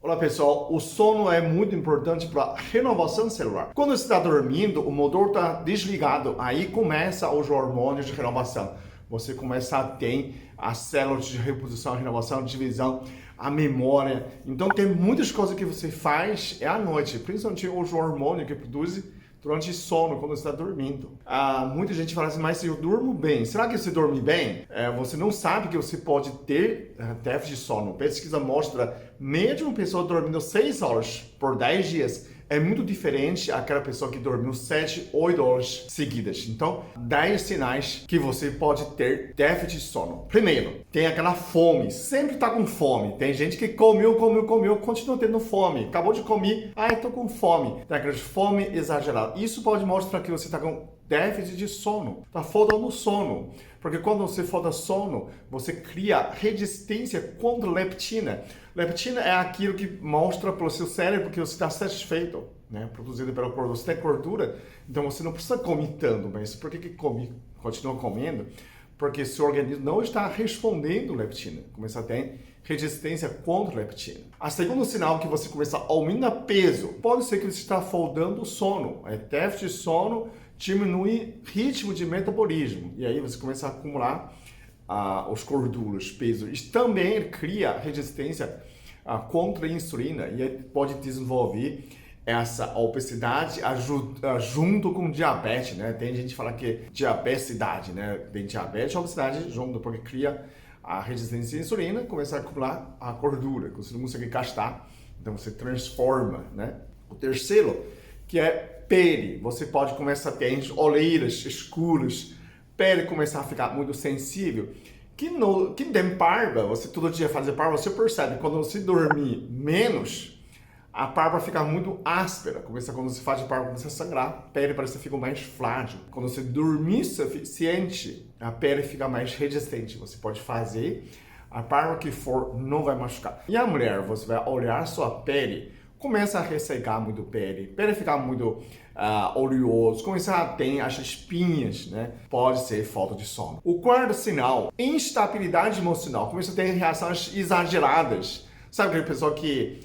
Olá pessoal, o sono é muito importante para a renovação celular. Quando você está dormindo, o motor está desligado, aí começa os hormônios de renovação. Você começa a ter as células de reposição, renovação, divisão, a memória. Então tem muitas coisas que você faz à noite, principalmente os hormônios que produzem durante o sono, quando você está dormindo. Muita gente fala assim, mas se eu durmo bem, será que você dorme bem? Você não sabe que você pode ter déficit de sono. Pesquisa mostra, mesmo uma pessoa dormindo 6 horas por 10 dias, é muito diferente daquela pessoa que dormiu 7, 8 horas seguidas. Então, 10 sinais que você pode ter déficit de sono. Primeiro, tem aquela fome, sempre está com fome. Tem gente que comeu, continua tendo fome. Acabou de comer, estou com fome. Tem aquela fome exagerada. Isso pode mostrar que você está com déficit de sono, está faltando sono. Porque quando você falta sono, você cria resistência contra a leptina. Leptina é aquilo que mostra para o seu cérebro que você está satisfeito, né? Produzido pela gordura. Você tem gordura, então você não precisa comer tanto, mas por que continua comendo? Porque seu organismo não está respondendo a leptina. Começa a ter resistência contra a leptina. A segundo sinal que você começa a aumentar peso, pode ser que você está faltando sono. Déficit de sono diminui ritmo de metabolismo. E aí você começa a acumular os gorduras, peso. Isso também cria resistência contra a insulina e pode desenvolver essa obesidade junto com diabetes, né? Tem gente que fala que é diabetesidade, né? Tem diabetes e obesidade junto, porque cria a resistência à insulina, começa a acumular a gordura, que você não consegue gastar, então você transforma, né? O terceiro, que é pele, você pode começar a ter olheiras escuras, pele começar a ficar muito sensível. Quem tem barba, você todo dia faz barba, você percebe, quando você dormir menos, a barba fica muito áspera. Quando você faz barba, começa a sangrar, a pele parece que fica mais frágil. Quando você dormir suficiente, a pele fica mais resistente. Você pode fazer a barba que for, não vai machucar. E a mulher, você vai olhar sua pele, começa a ressecar muito a pele fica muito oleoso, começa a ter as espinhas, né? Pode ser falta de sono. O quarto sinal, instabilidade emocional, começa a ter reações exageradas. Sabe aquele pessoa que,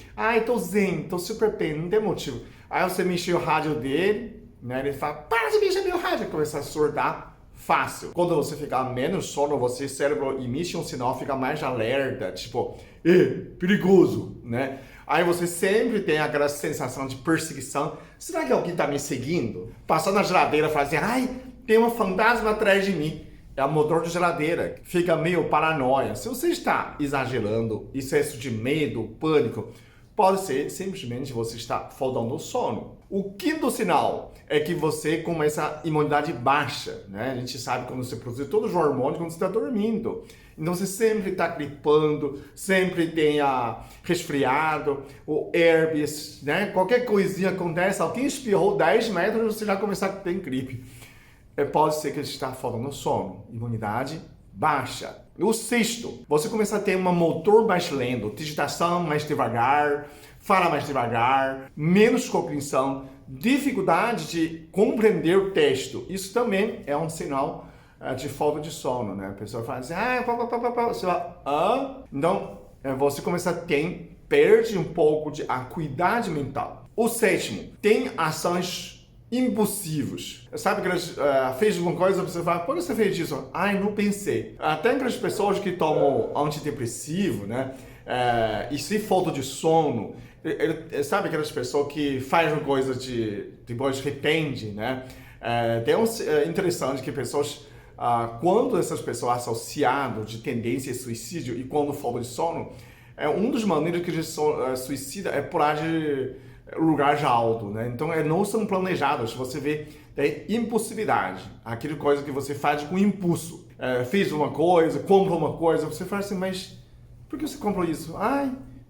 tô zen, tô super bem, não tem motivo. Aí você mexe o rádio dele, né? Ele fala, para de mexer meu rádio, começa a surtar fácil. Quando você fica menos sono, você cérebro emite um sinal, fica mais alerta, tipo, perigoso, né? Aí você sempre tem aquela sensação de perseguição. Será que alguém está me seguindo? Passando na geladeira e fala assim, tem uma fantasma atrás de mim. É o motor de geladeira. Fica meio paranoia. Se você está exagerando, excesso de medo, pânico, pode ser simplesmente você está faltando sono. O quinto sinal é que você começa a imunidade baixa, né? A gente sabe quando você produz todos os hormônios quando você está dormindo. Então você sempre está gripando, sempre tem resfriado, o herpes, né? Qualquer coisinha acontece, alguém espirrou 10 metros, você já começa a ter gripe. Pode ser que você está faltando sono, imunidade baixa. O sexto, você começa a ter um motor mais lento, digitação mais devagar, fala mais devagar, menos compreensão, dificuldade de compreender o texto. Isso também é um sinal de falta de sono, né? A pessoa fala assim, você fala, Então, você começa a perde um pouco de acuidade mental. O sétimo, tem ações impulsivos. Sabe que elas fez alguma coisa, você fala, por que você fez isso? Não pensei. Até aquelas pessoas que tomam antidepressivo, né? E se falta de sono, sabe aquelas pessoas que fazem coisa depois arrepende, né? Tem interessante que pessoas quando essas pessoas associadas de tendência a suicídio e quando falta de sono, uma das maneiras que eles suicida é pular de lugar alto, né? Então não são planejados. Você vê impulsividade, aquela coisa que você faz com impulso. Fez uma coisa, compra uma coisa, você fala assim, mas por que você comprou isso?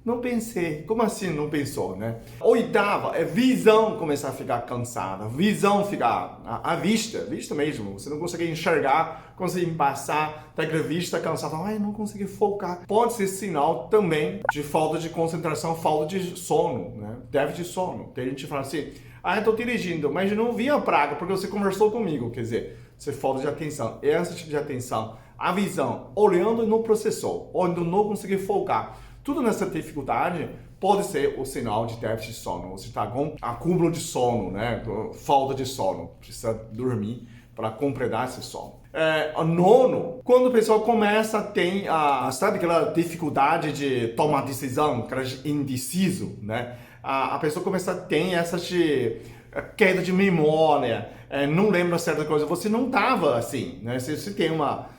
Não pensei. Como assim não pensou, né? Oitava é visão começar a ficar cansada. Visão ficar à vista mesmo. Você não consegue enxergar, consegue passar, tá com a vista cansada. Não consegui focar. Pode ser sinal também de falta de concentração, falta de sono, né? Déficit de sono. Tem gente que fala assim, estou dirigindo, mas não vi a praga porque você conversou comigo. Quer dizer, você falta de atenção. Esse tipo de atenção, a visão, olhando e não processou, ou não conseguir focar. Tudo nessa dificuldade pode ser o sinal de déficit de sono. Você está com acúmulo de sono, né? Falta de sono, precisa dormir para completar esse sono. O nono, quando a pessoa começa a ter, sabe aquela dificuldade de tomar decisão, aquela indeciso, né? A pessoa começa a ter essa queda de memória, não lembra certa coisa. Você não estava assim, né? Você tem uma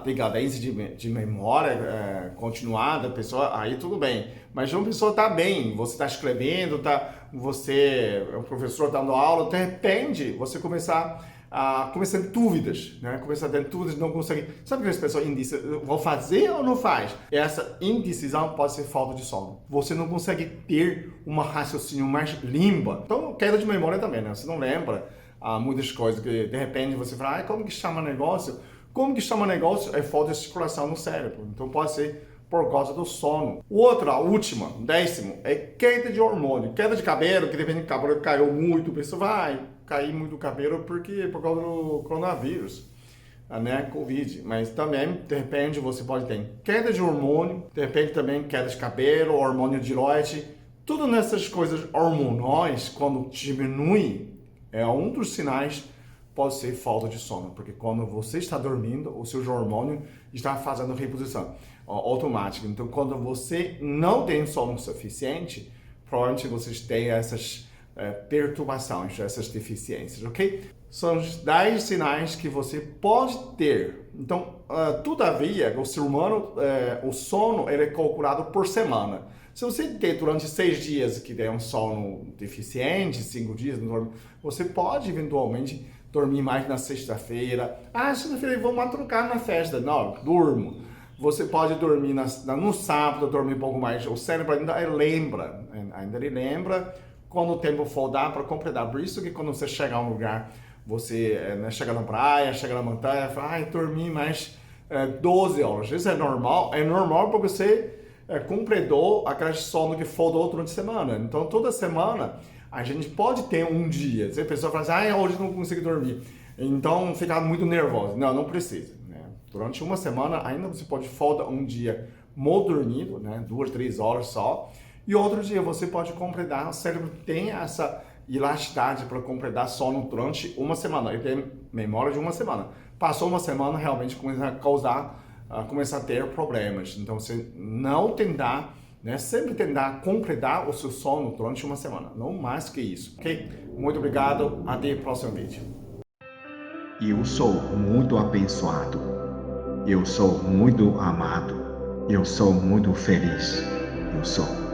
decadência de memória continuada, pessoa, aí tudo bem. Mas uma pessoa está bem, você está escrevendo, o professor dando aula, de repente você começa a ter dúvidas, né? Começa a ter dúvidas, não consegue. Sabe aquelas pessoas indecisas, vou fazer ou não faz? Essa indecisão pode ser falta de sono. Você não consegue ter uma raciocínio mais limpa. Então, queda de memória também, né? Você não lembra muitas coisas que de repente você fala, como que chama negócio? Como que chama negócio? É falta de circulação no cérebro. Então pode ser por causa do sono. A última, 10º, é queda de hormônio. Queda de cabelo, que depende do cabelo caiu muito, a pessoa vai cair muito o cabelo por causa do coronavírus, né? Covid. Mas também, de repente, você pode ter queda de hormônio, de repente também queda de cabelo, hormônio de tireoide. Tudo nessas coisas hormonais, quando diminui, é um dos sinais. Pode ser falta de sono, porque quando você está dormindo, o seu hormônio está fazendo reposição automática. Então, quando você não tem sono suficiente, provavelmente vocês têm essas perturbações, essas deficiências, ok? São os 10 sinais que você pode ter. Então, todavia, o ser humano, o sono ele é calculado por semana. Se você ter durante 6 dias que tem um sono deficiente, 5 dias, você pode eventualmente dormir mais na sexta-feira. Sexta-feira eu vou madrugar na festa. Não, durmo. Você pode dormir no sábado, dormir um pouco mais. O cérebro ainda ele lembra quando o tempo for dar para completar. Por isso que quando você chega a um lugar, você chega na praia, chega na montanha, fala, dormi mais 12 horas. Isso é normal porque você completou aquele sono que faltou durante a semana. Então, toda semana, a gente pode ter um dia. Se a pessoa fala assim, hoje não consigo dormir. Então, ficar muito nervoso. Não precisa. Né? Durante uma semana, ainda você pode faltar um dia mal dormido, né? 2, 3 horas só. E outro dia você pode completar. O cérebro tem essa elasticidade para completar sono durante uma semana. Ele tem memória de uma semana. Passou uma semana, realmente começa a ter problemas. Então, você não tentar, né, sempre tentar completar o seu sono durante uma semana. Não mais que isso, ok? Muito obrigado. Até o próximo vídeo. Eu sou muito abençoado. Eu sou muito amado. Eu sou muito feliz. Eu sou.